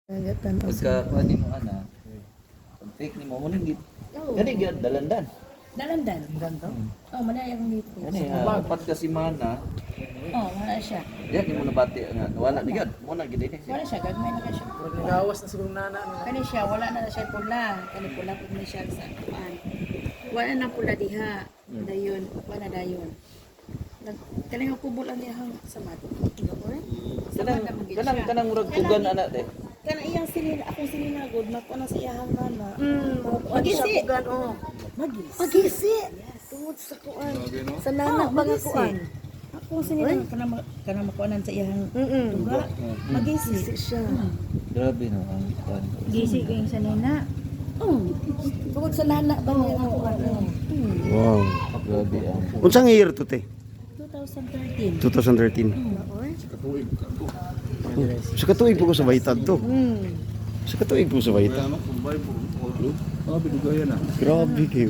Pagka kuan mo ana. Pag fake nimo mo nang gid. Kani gyud dalandan. Dalandan. Oh, manayang dito. Kani apat ka semana. Oh, wala siya. Diya kimo nabati nga wala ni gyud. Mo na gid ini. Wala siya, gagmay na ka siya. Nagawas na siguro nana. Kani siya, wala na siya pula. Kani pula pud ni siya sa kuan. Wala na pula diha. Dayon, wala dayon. Kani nga kubol ang dihang samad. Kanang murag tugan ana te. Kana iyang sinina, akong sininagod, magpana sa iyahang mama. Magisi. Magisi. Tungod sa kuan. Sa nanak ba nga kuan? Ako sinina kana makuanan sa iyang tuga. Magisi siya. Grabe no ang kuan. Gisi kay sa nina. Tungod sa nanak ba nga kuan? Wow. Grabe ang. Unsang year to te? 2013. 2013. Sa katuig po ko sa Baitag to. Sa katuig po sa Baitag. Grabe kayo.